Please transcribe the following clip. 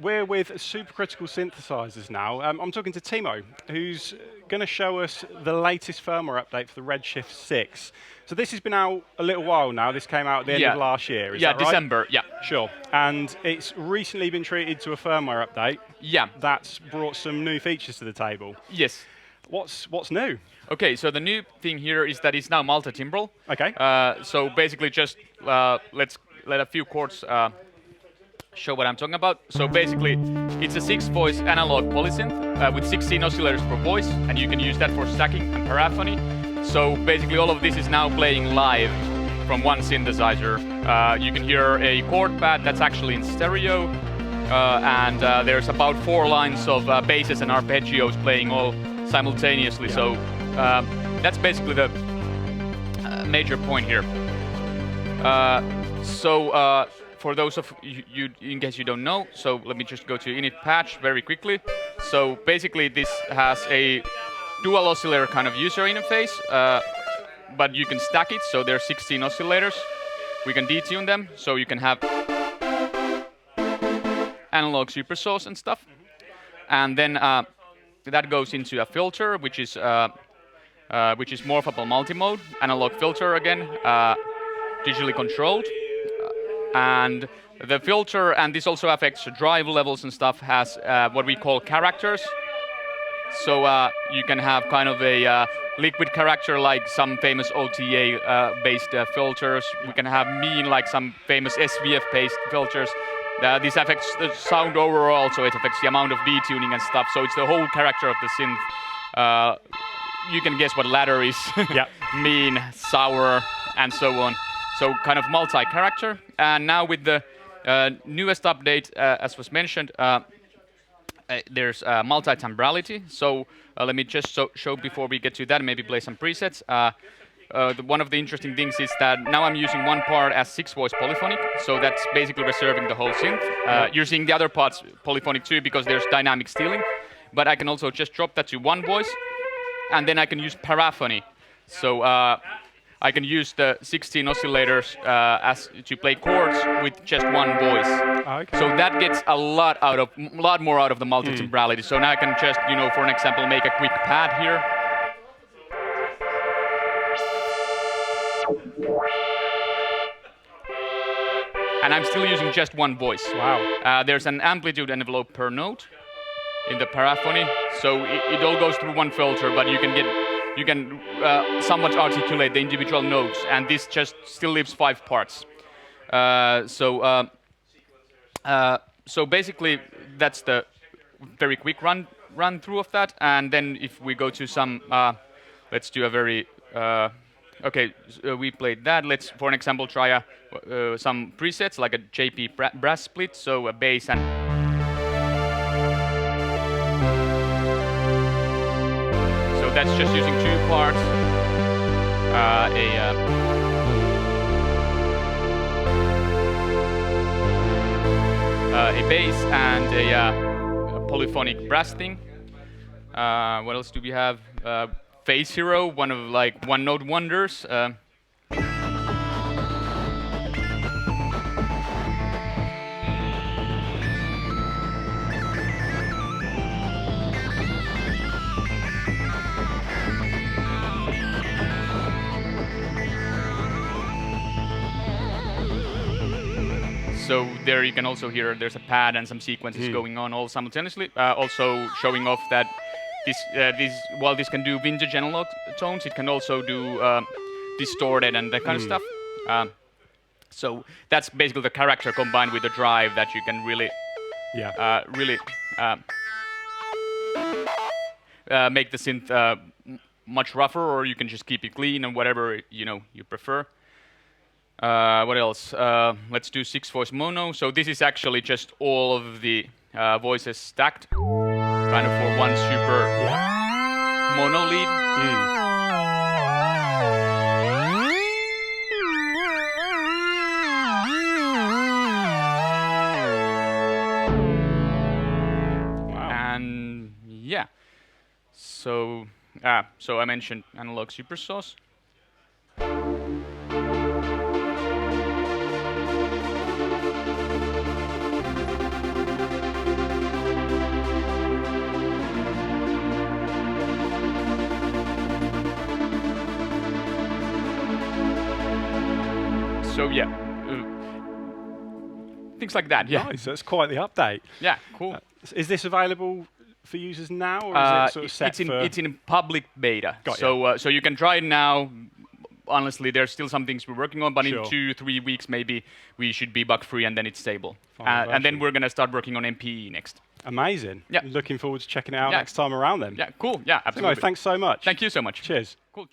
We're with Supercritical Synthesizers now. I'm talking to Timo, who's going to show us the latest firmware update for the Redshift 6. So this has been out a little while now. This came out at the end of last year, is that right? December, yeah. Sure. And it's recently been treated to a firmware update. Yeah. That's brought some new features to the table. Yes. What's new? Okay, so the new thing here is that it's now multitimbral. Okay. So basically just let's let a few chords show what I'm talking about. So basically, it's a 6-voice analog polysynth with 16 oscillators per voice, and you can use that for stacking and paraphony. So basically, all of this is now playing live from one synthesizer. You can hear a chord pad that's actually in stereo, and there's about 4 lines of basses and arpeggios playing all simultaneously. Yeah. So that's basically the major point here. For those of you, in case you don't know, so let me just go to init patch very quickly. So basically this has a dual oscillator kind of user interface, but you can stack it, so there are 16 oscillators. We can detune them, so you can have analog super source and stuff. And then that goes into a filter, which is morphable multimode, analog filter again, digitally controlled. And the filter, and this also affects drive levels and stuff, has what we call characters. So you can have kind of a liquid character like some famous OTA-based filters. We can have mean like some famous SVF-based filters. This affects the sound overall, so it affects the amount of detuning and stuff. So it's the whole character of the synth. You can guess what ladder is. Yeah. Mean, sour, and so on. So kind of multi-character. And now with the newest update, as was mentioned, there's multi-timbrality. So let me just show before we get to that, maybe play some presets. One of the interesting things is that now I'm using one part as 6-voice polyphonic. So that's basically reserving the whole synth. You're seeing the other parts polyphonic too because there's dynamic stealing. But I can also just drop that to one voice. And then I can use paraphony. So I can use the 16 oscillators to play chords with just one voice. Okay. So that gets a lot more out of the multi-timbrality. So now I can just, for an example, make a quick pad here. And I'm still using just one voice. Wow. There's an amplitude envelope per note in the paraphony. So it all goes through one filter, but you can somewhat articulate the individual notes, and this just still leaves 5 parts. So basically, that's the very quick run through of that. And then if we go to some, let's do a very okay. So we played that. Let's, for an example, try some presets like a JP brass split, so a bass and. So that's just using 2 parts, a bass and a polyphonic brass thing. What else do we have? Phase Hero, one of like one-note wonders. So there you can also hear there's a pad and some sequences going on all simultaneously. Also showing off that while this can do vintage analog tones, it can also do distorted and that kind of stuff. So that's basically the character combined with the drive that you can really, make the synth much rougher, or you can just keep it clean and whatever you prefer. What else? Let's do 6-voice mono. So this is actually just all of the voices stacked, kind of for one super mono lead. Wow. And yeah, so I mentioned analog super source. So yeah, things like that. Yeah. Nice. That's quite the update. Yeah. Cool. Is this available for users now, or is it sort of set for? It's in public beta. Got so so you can try it now. Honestly, there's still some things we're working on, but in 2-3 weeks maybe we should be bug free and then it's stable. And then we're gonna start working on MPE next. Amazing. Yeah. Looking forward to checking it out next time around then. Yeah. Cool. Yeah. Absolutely. Timo, thanks so much. Thank you so much. Cheers. Cool.